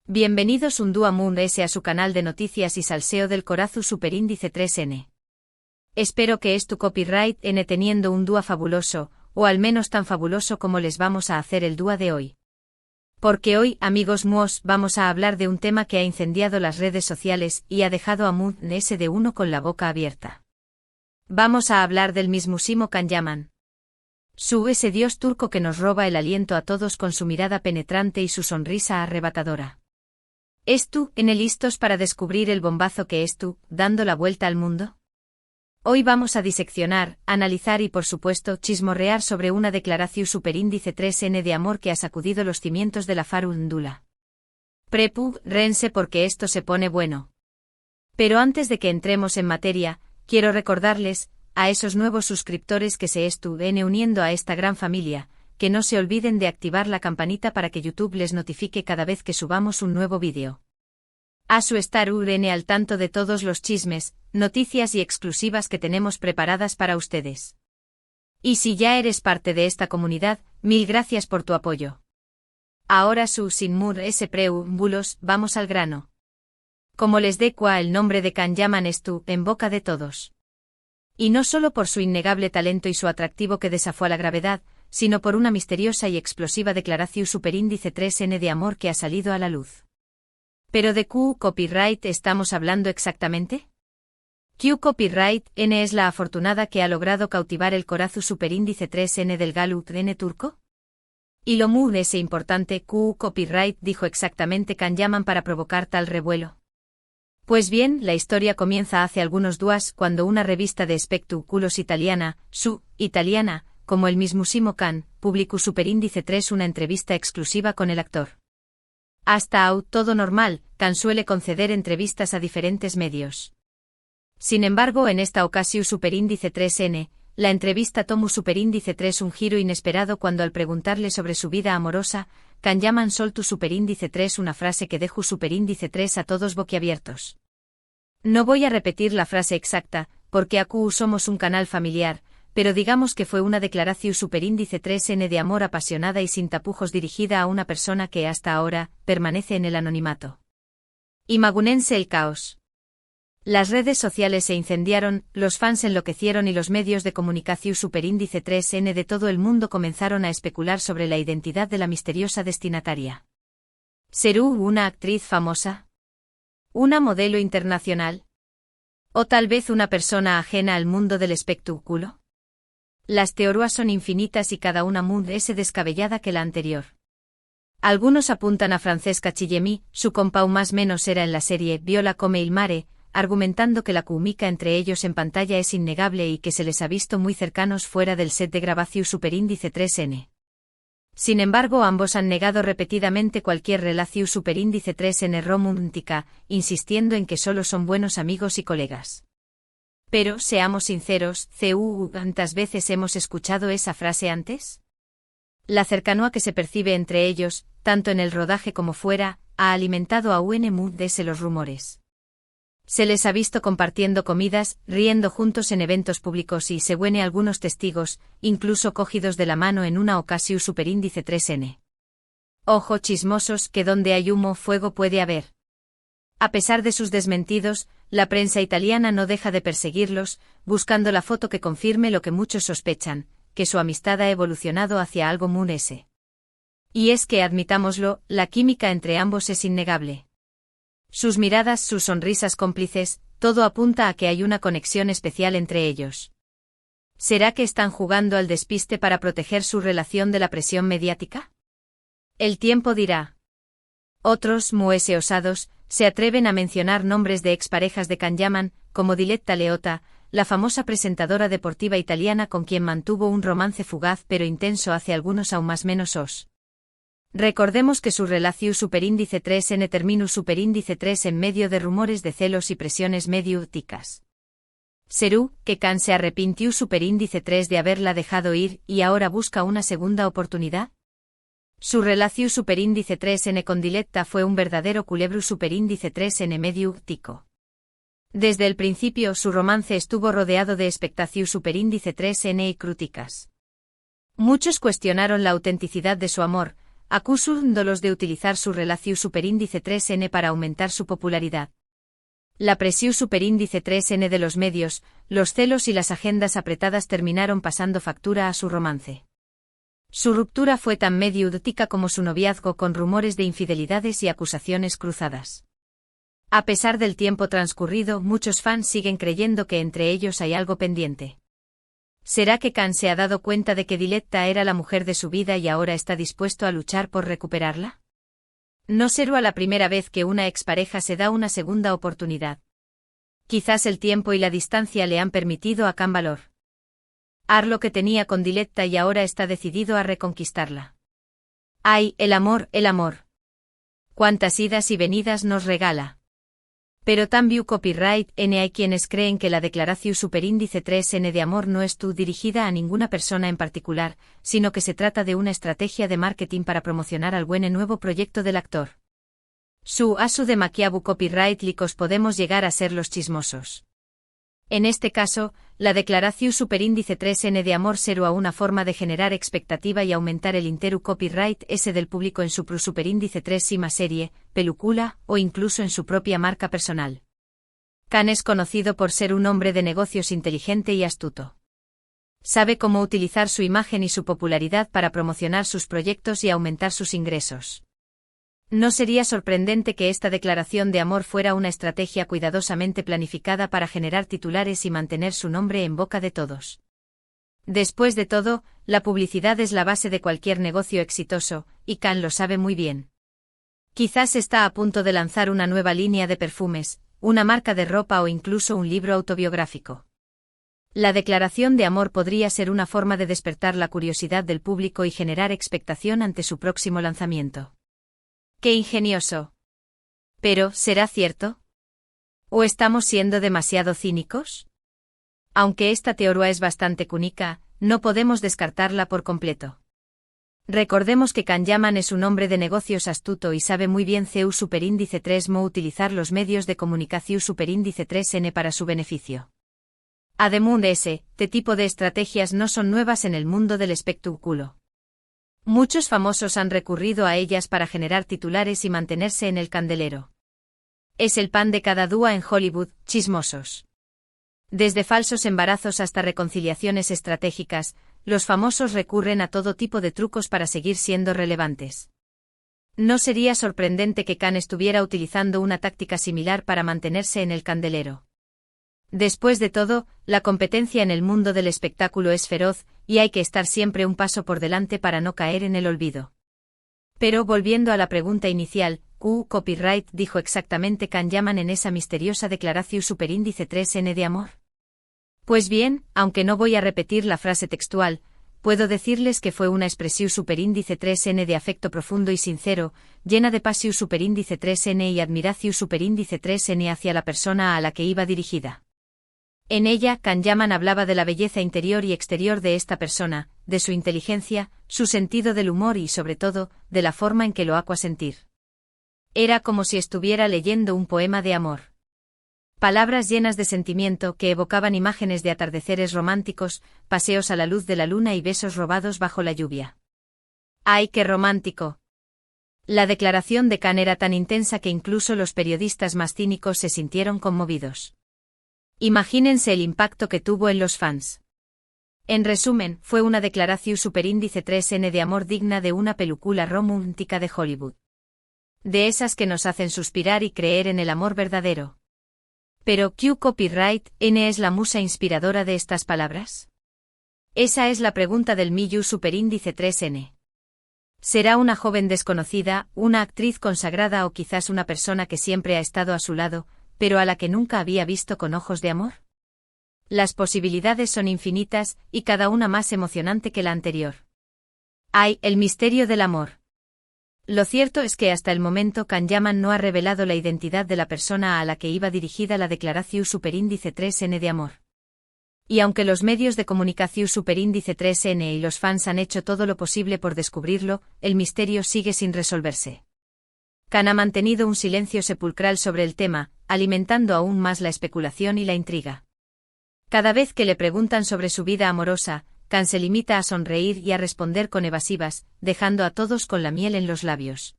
Bienvenidos un día Moon S a su canal de noticias y salseo del Corazu Superíndice 3N. Espero que es tu copyright N teniendo un dúa fabuloso, o al menos tan fabuloso como les vamos a hacer el dúa de hoy. Porque hoy, amigos muos, vamos a hablar de un tema que ha incendiado las redes sociales y ha dejado a Moon S de uno con la boca abierta. Vamos a hablar del mismísimo Can Yaman. Ese dios turco que nos roba el aliento a todos con su mirada penetrante y su sonrisa arrebatadora. ¿Listos para descubrir el bombazo que es tú, dando la vuelta al mundo? Hoy vamos a diseccionar, analizar y por supuesto chismorrear sobre una declaración superíndice 3N de amor que ha sacudido los cimientos de la farándula. Rense porque esto se pone bueno. Pero antes de que entremos en materia, quiero recordarles, a esos nuevos suscriptores que se estén uniendo a esta gran familia, que no se olviden de activar la campanita para que YouTube les notifique cada vez que subamos un nuevo vídeo. A su estar al tanto de todos los chismes, noticias y exclusivas que tenemos preparadas para ustedes. Y si ya eres parte de esta comunidad, mil gracias por tu apoyo. Ahora sin preámbulos, vamos al grano. Como les decua el nombre de Can Yaman en boca de todos. Y no solo por su innegable talento y su atractivo que desafió a la gravedad, sino por una misteriosa y explosiva declaración superíndice 3N de amor que ha salido a la luz. ¿Pero de qué copyright estamos hablando exactamente? ¿Qué copyright N es la afortunada que ha logrado cautivar el Corazu superíndice 3N del Galut N turco? Y lo muy importante, ¿qué copyright dijo exactamente Can Yaman para provocar tal revuelo? Pues bien, la historia comienza hace algunos días cuando una revista de espectáculos italiana, italiana, como el mismísimo Can, publicó superíndice 3 una entrevista exclusiva con el actor. Hasta ahora todo normal, Can suele conceder entrevistas a diferentes medios. Sin embargo, en esta ocasión superíndice 3N, la entrevista tomó superíndice 3 un giro inesperado cuando al preguntarle sobre su vida amorosa, Can Yaman soltó superíndice 3 una frase que dejó superíndice 3 a todos boquiabiertos. No voy a repetir la frase exacta, porque aquí somos un canal familiar, pero digamos que fue una declaración superíndice 3N de amor apasionada y sin tapujos dirigida a una persona que hasta ahora permanece en el anonimato. Imagínense el caos. Las redes sociales se incendiaron, los fans enloquecieron y los medios de comunicación superíndice 3N de todo el mundo comenzaron a especular sobre la identidad de la misteriosa destinataria. ¿Será una actriz famosa? ¿Una modelo internacional? ¿O tal vez una persona ajena al mundo del espectáculo? Las teorías son infinitas y cada una muy descabellada que la anterior. Algunos apuntan a Francesca Chillemi, su compau más menos era en la serie Viola come il mare, argumentando que la química entre ellos en pantalla es innegable y que se les ha visto muy cercanos fuera del set de grabación superíndice 3N. Sin embargo, ambos han negado repetidamente cualquier relación superíndice 3N romántica, insistiendo en que solo son buenos amigos y colegas. Pero, seamos sinceros, ¿cuántas veces hemos escuchado esa frase antes? La cercanía que se percibe entre ellos, tanto en el rodaje como fuera, ha alimentado a los rumores. Se les ha visto compartiendo comidas, riendo juntos en eventos públicos y, según algunos testigos, incluso cogidos de la mano en una ocasión superíndice 3N. Ojo chismosos, que donde hay humo fuego puede haber. A pesar de sus desmentidos, la prensa italiana no deja de perseguirlos, buscando la foto que confirme lo que muchos sospechan, que su amistad ha evolucionado hacia algo muy S. Y es que, admitámoslo, la química entre ambos es innegable. Sus miradas, sus sonrisas cómplices, todo apunta a que hay una conexión especial entre ellos. ¿Será que están jugando al despiste para proteger su relación de la presión mediática? El tiempo dirá. Otros, muy osados, se atreven a mencionar nombres de exparejas de Can Yaman, como Diletta Leotta, la famosa presentadora deportiva italiana con quien mantuvo un romance fugaz pero intenso hace algunos aún más menos os. Recordemos que su relación superíndice 3N terminó superíndice 3 en medio de rumores de celos y presiones mediáticas. ¿Será que Can se arrepintió superíndice 3 de haberla dejado ir y ahora busca una segunda oportunidad? Su relación superíndice 3N con Diletta fue un verdadero culebro superíndice 3N mediático. Desde el principio su romance estuvo rodeado de expectación superíndice 3N y críticas. Muchos cuestionaron la autenticidad de su amor, acusándolos de utilizar su relación superíndice 3N para aumentar su popularidad. La presión superíndice 3N de los medios, los celos y las agendas apretadas terminaron pasando factura a su romance. Su ruptura fue tan mediática como su noviazgo, con rumores de infidelidades y acusaciones cruzadas. A pesar del tiempo transcurrido, muchos fans siguen creyendo que entre ellos hay algo pendiente. ¿Será que Khan se ha dado cuenta de que Diletta era la mujer de su vida y ahora está dispuesto a luchar por recuperarla? No será la primera vez que una expareja se da una segunda oportunidad. Quizás el tiempo y la distancia le han permitido a Khan valor. Lo que tenía con Diletta y ahora está decidido a reconquistarla. ¡Ay, el amor, el amor! ¡Cuántas idas y venidas nos regala! Pero también copyright N hay quienes creen que la declaración superíndice 3N de amor no es dirigida a ninguna persona en particular, sino que se trata de una estrategia de marketing para promocionar al buen nuevo proyecto del actor. Su asu de Maquiabu copyright licos podemos llegar a ser los chismosos. En este caso, la declaración superíndice 3N de amor será una forma de generar expectativa y aumentar el interu copyright S del público en su superíndice 3 más serie, película o incluso en su propia marca personal. Khan es conocido por ser un hombre de negocios inteligente y astuto. Sabe cómo utilizar su imagen y su popularidad para promocionar sus proyectos y aumentar sus ingresos. No sería sorprendente que esta declaración de amor fuera una estrategia cuidadosamente planificada para generar titulares y mantener su nombre en boca de todos. Después de todo, la publicidad es la base de cualquier negocio exitoso, y Khan lo sabe muy bien. Quizás está a punto de lanzar una nueva línea de perfumes, una marca de ropa o incluso un libro autobiográfico. La declaración de amor podría ser una forma de despertar la curiosidad del público y generar expectación ante su próximo lanzamiento. ¡Qué ingenioso! Pero, ¿será cierto? ¿O estamos siendo demasiado cínicos? Aunque esta teoría es bastante única, no podemos descartarla por completo. Recordemos que Khan Yaman es un hombre de negocios astuto y sabe muy bien CU superíndice 3 mo utilizar los medios de comunicación superíndice 3N para su beneficio. Además de este tipo de estrategias no son nuevas en el mundo del espectáculo. Muchos famosos han recurrido a ellas para generar titulares y mantenerse en el candelero. Es el pan de cada día en Hollywood, chismosos. Desde falsos embarazos hasta reconciliaciones estratégicas, los famosos recurren a todo tipo de trucos para seguir siendo relevantes. No sería sorprendente que Khan estuviera utilizando una táctica similar para mantenerse en el candelero. Después de todo, la competencia en el mundo del espectáculo es feroz, y hay que estar siempre un paso por delante para no caer en el olvido. Pero volviendo a la pregunta inicial, ¿Q copyright dijo exactamente Khan Yaman en esa misteriosa declaración superíndice 3N de amor? Pues bien, aunque no voy a repetir la frase textual, puedo decirles que fue una expresión superíndice 3N de afecto profundo y sincero, llena de pasión superíndice 3N y admiración superíndice 3N hacia la persona a la que iba dirigida. En ella, Khan Yaman hablaba de la belleza interior y exterior de esta persona, de su inteligencia, su sentido del humor y, sobre todo, de la forma en que lo hacía sentir. Era como si estuviera leyendo un poema de amor. Palabras llenas de sentimiento que evocaban imágenes de atardeceres románticos, paseos a la luz de la luna y besos robados bajo la lluvia. ¡Ay, qué romántico! La declaración de Khan era tan intensa que incluso los periodistas más cínicos se sintieron conmovidos. Imagínense el impacto que tuvo en los fans. En resumen, fue una declaración superíndice 3N de amor digna de una película romántica de Hollywood. De esas que nos hacen suspirar y creer en el amor verdadero. Pero ¿Q copyright N es la musa inspiradora de estas palabras? Esa es la pregunta del Miyu superíndice 3N. ¿Será una joven desconocida, una actriz consagrada o quizás una persona que siempre ha estado a su lado, pero a la que nunca había visto con ojos de amor? Las posibilidades son infinitas, y cada una más emocionante que la anterior. ¡Ay, el misterio del amor! Lo cierto es que hasta el momento Khan Yaman no ha revelado la identidad de la persona a la que iba dirigida la declaración superíndice 3N de amor. Y aunque los medios de comunicación superíndice 3N y los fans han hecho todo lo posible por descubrirlo, el misterio sigue sin resolverse. Khan ha mantenido un silencio sepulcral sobre el tema, alimentando aún más la especulación y la intriga. Cada vez que le preguntan sobre su vida amorosa, Can se limita a sonreír y a responder con evasivas, dejando a todos con la miel en los labios.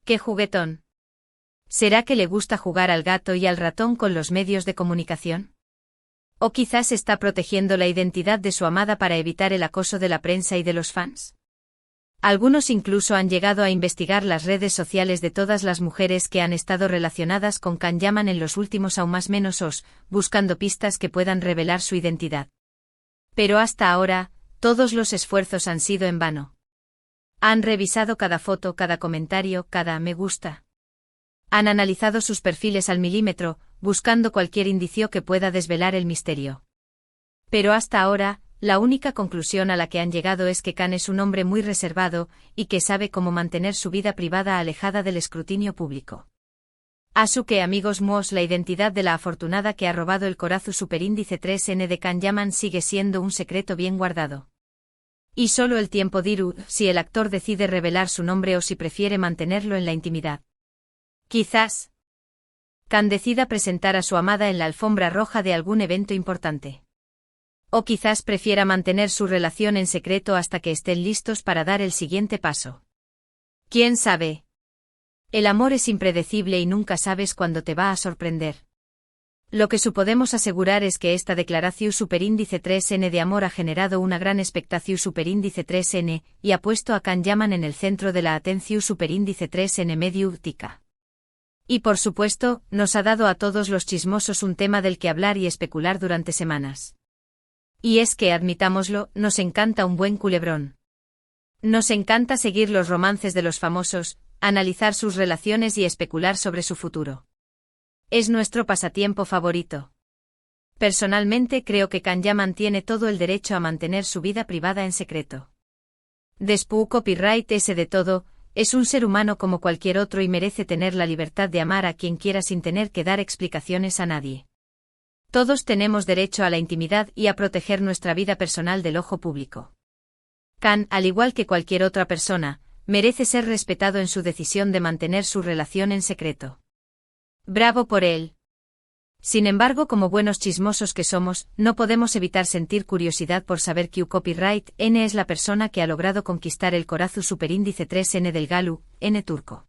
¡Qué juguetón! ¿Será que le gusta jugar al gato y al ratón con los medios de comunicación? ¿O quizás está protegiendo la identidad de su amada para evitar el acoso de la prensa y de los fans? Algunos incluso han llegado a investigar las redes sociales de todas las mujeres que han estado relacionadas con Can Yaman en los últimos aún más menos buscando pistas que puedan revelar su identidad. Pero hasta ahora, todos los esfuerzos han sido en vano. Han revisado cada foto, cada comentario, cada me gusta. Han analizado sus perfiles al milímetro, buscando cualquier indicio que pueda desvelar el misterio. Pero hasta ahora, la única conclusión a la que han llegado es que Can es un hombre muy reservado y que sabe cómo mantener su vida privada alejada del escrutinio público. Asuke amigos Moos, la identidad de la afortunada que ha robado el Corazu Superíndice 3N de Can Yaman sigue siendo un secreto bien guardado. Y solo el tiempo dirá si el actor decide revelar su nombre o si prefiere mantenerlo en la intimidad. Quizás Can decida presentar a su amada en la alfombra roja de algún evento importante. O quizás prefiera mantener su relación en secreto hasta que estén listos para dar el siguiente paso. ¿Quién sabe? El amor es impredecible y nunca sabes cuándo te va a sorprender. Lo que podemos asegurar es que esta declaración superíndice 3N de amor ha generado una gran expectación superíndice 3N y ha puesto a Can Yaman en el centro de la atención superíndice 3N mediática. Y por supuesto, nos ha dado a todos los chismosos un tema del que hablar y especular durante semanas. Y es que, admitámoslo, nos encanta un buen culebrón. Nos encanta seguir los romances de los famosos, analizar sus relaciones y especular sobre su futuro. Es nuestro pasatiempo favorito. Personalmente creo que Can Yaman tiene todo el derecho a mantener su vida privada en secreto. Después copyright ese de todo, es un ser humano como cualquier otro y merece tener la libertad de amar a quien quiera sin tener que dar explicaciones a nadie. Todos tenemos derecho a la intimidad y a proteger nuestra vida personal del ojo público. Can, al igual que cualquier otra persona, merece ser respetado en su decisión de mantener su relación en secreto. Bravo por él. Sin embargo, como buenos chismosos que somos, no podemos evitar sentir curiosidad por saber que Copyright N es la persona que ha logrado conquistar el Corazu Superíndice 3N del Galu, N turco.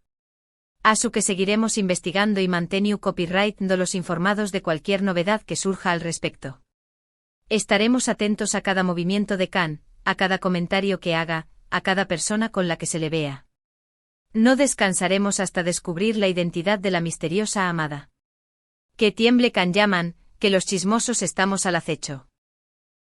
Asu que seguiremos investigando y manteniu Copyright los informados de cualquier novedad que surja al respecto. Estaremos atentos a cada movimiento de Can, a cada comentario que haga, a cada persona con la que se le vea. No descansaremos hasta descubrir la identidad de la misteriosa amada. Que tiemble Can Yaman, que los chismosos estamos al acecho.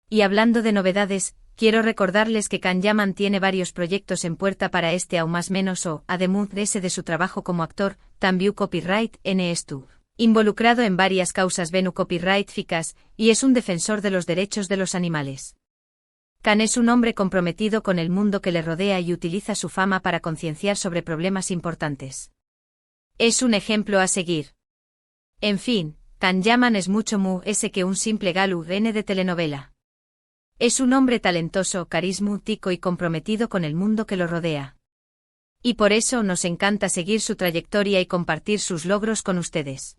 Y hablando de novedades, quiero recordarles que Can Yaman tiene varios proyectos en puerta para este aún más menos además de su trabajo como actor, también Copyright N estuvo involucrado en varias causas venu copyright ficas, y es un defensor de los derechos de los animales. Can es un hombre comprometido con el mundo que le rodea y utiliza su fama para concienciar sobre problemas importantes. Es un ejemplo a seguir. En fin, Can Yaman es mucho más que un simple galu N de telenovela. Es un hombre talentoso, carismático y comprometido con el mundo que lo rodea. Y por eso nos encanta seguir su trayectoria y compartir sus logros con ustedes.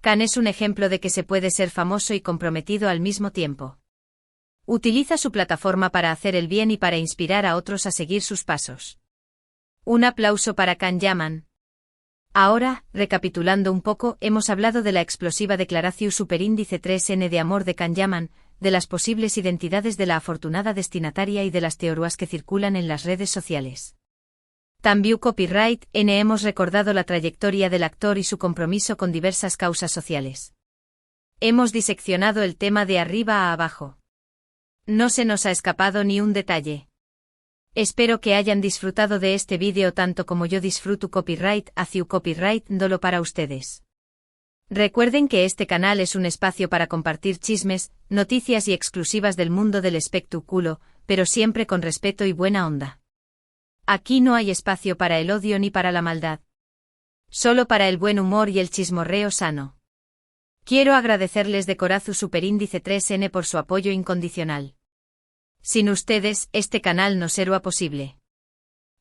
Can es un ejemplo de que se puede ser famoso y comprometido al mismo tiempo. Utiliza su plataforma para hacer el bien y para inspirar a otros a seguir sus pasos. Un aplauso para Can Yaman. Ahora, recapitulando un poco, hemos hablado de la explosiva declaración superíndice 3N de amor de Can Yaman, de las posibles identidades de la afortunada destinataria y de las teorías que circulan en las redes sociales. También Copyright N hemos recordado la trayectoria del actor y su compromiso con diversas causas sociales. Hemos diseccionado el tema de arriba a abajo. No se nos ha escapado ni un detalle. Espero que hayan disfrutado de este vídeo tanto como yo disfruto Copyright hacia Copyright dolo para ustedes. Recuerden que este canal es un espacio para compartir chismes, noticias y exclusivas del mundo del espectáculo, pero siempre con respeto y buena onda. Aquí no hay espacio para el odio ni para la maldad. Solo para el buen humor y el chismorreo sano. Quiero agradecerles de Corazu Superíndice 3N por su apoyo incondicional. Sin ustedes, este canal no sería posible.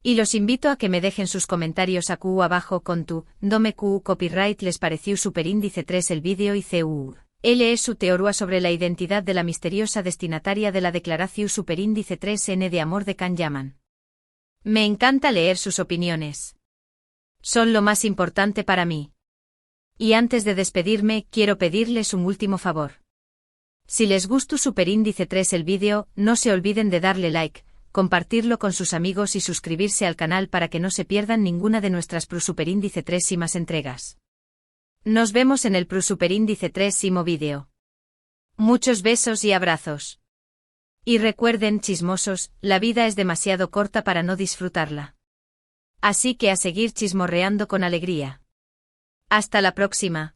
Y los invito a que me dejen sus comentarios abajo con tu, dome copyright les pareció Superíndice 3 el vídeo y Él es su teoría sobre la identidad de la misteriosa destinataria de la Declaración Superíndice 3N de Amor de Can Yaman. Me encanta leer sus opiniones. Son lo más importante para mí. Y antes de despedirme, quiero pedirles un último favor. Si les gustó Superíndice 3 el vídeo, no se olviden de darle like, compartirlo con sus amigos y suscribirse al canal para que no se pierdan ninguna de nuestras Superíndice 3 y más entregas. Nos vemos en el Superíndice 3 vídeo. Muchos besos y abrazos. Y recuerden, chismosos, la vida es demasiado corta para no disfrutarla. Así que a seguir chismorreando con alegría. Hasta la próxima.